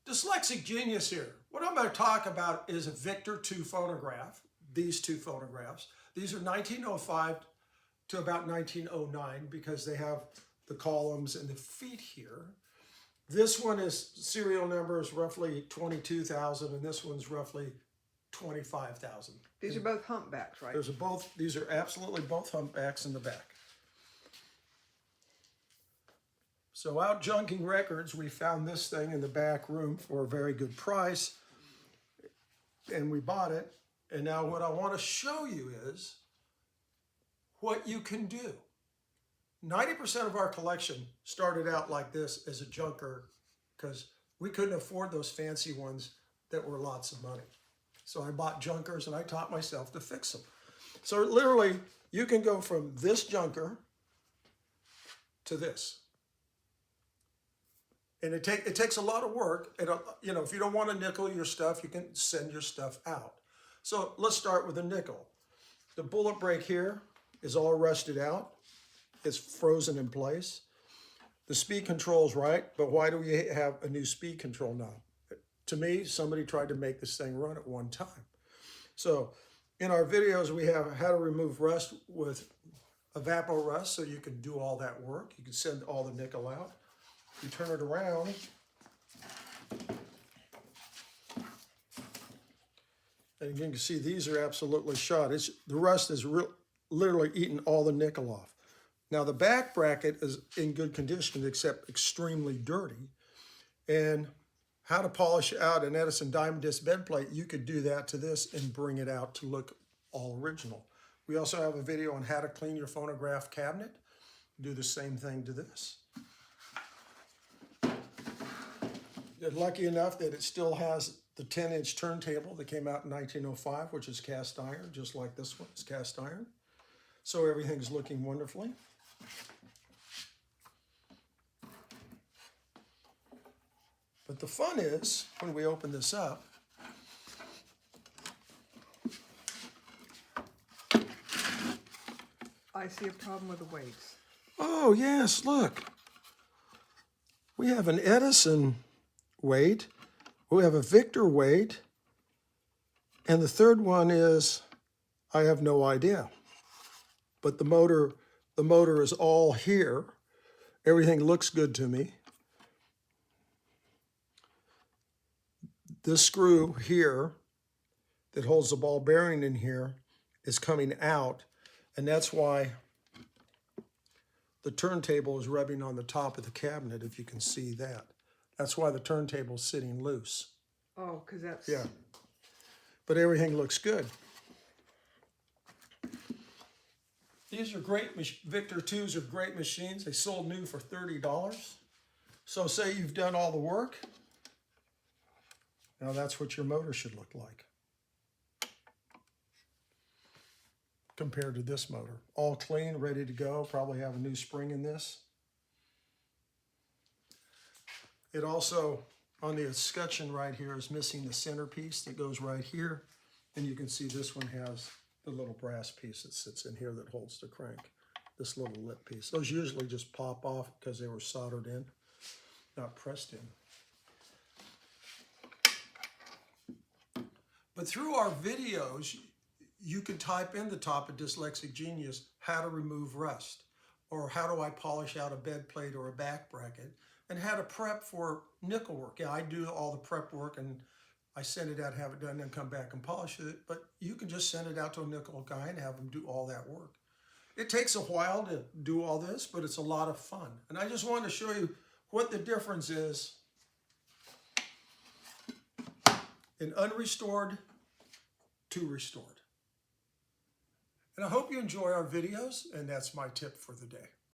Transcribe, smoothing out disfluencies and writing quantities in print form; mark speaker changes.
Speaker 1: Dyslexic genius here. What I'm going to talk about is a Victor II phonograph, these two phonographs. These are 1905 to about 1909 because they have the columns and the feet here. This one is serial number is roughly 22,000 and this one's roughly 25,000.
Speaker 2: These are both humpbacks, right?
Speaker 1: These are absolutely both humpbacks in the back. So out junking records, we found this thing in the back room for a very good price, and we bought it. And now what I want to show you is what you can do. 90% of our collection started out like this as a junker because we couldn't afford those fancy ones that were lots of money. So I bought junkers and I taught myself to fix them. So literally, you can go from this junker to this. And it takes a lot of work. And you know, if you don't want to nickel your stuff, you can send your stuff out. So let's start with a nickel. The bullet break here is all rusted out. It's frozen in place. The speed control's right, but why do we have a new speed control knob? To me, somebody tried to make this thing run at one time. So in our videos, we have how to remove rust with evapor rust, so you can do all that work. You can send all the nickel out. You turn it around, and you can see these are absolutely shot. The rust is literally eating all the nickel off. Now the back bracket is in good condition except extremely dirty. And how to polish out an Edison diamond disc bed plate, you could do that to this and bring it out to look all original. We also have a video on how to clean your phonograph cabinet. Do the same thing to this. You're lucky enough that it still has the 10-inch turntable that came out in 1905, which is cast iron, just like this one is cast iron. So everything's looking wonderfully. But the fun is, when we open this up,
Speaker 2: I see a problem with the weights.
Speaker 1: oh yes, look. We have an Edison weight, we have a Victor weight, and the third one is, I have no idea. But the motor is all here. Everything looks good to me. This screw here that holds the ball bearing in here is coming out, and that's why the turntable is rubbing on the top of the cabinet, if you can see that. That's why the turntable is sitting loose.
Speaker 2: Oh, because that's...
Speaker 1: Yeah. But everything looks good. These are great, Victor IIs are great machines. They sold new for $30. So say you've done all the work. Now that's what your motor should look like compared to this motor. All clean, ready to go, probably have a new spring in this. It also, on the escutcheon right here, is missing the centerpiece that goes right here. And you can see this one has the little brass piece that sits in here that holds the crank, this little lip piece. Those usually just pop off because they were soldered in, not pressed in. But through our videos, you can type in the top of Dyslexic Genius, how to remove rust, or how do I polish out a bed plate or a back bracket, and how to prep for nickel work. Yeah, I do all the prep work and I send it out, have it done, and then come back and polish it. But you can just send it out to a nickel guy and have them do all that work. It takes a while to do all this, but it's a lot of fun. And I just wanted to show you what the difference is in unrestored to restored. And I hope you enjoy our videos, and that's my tip for the day.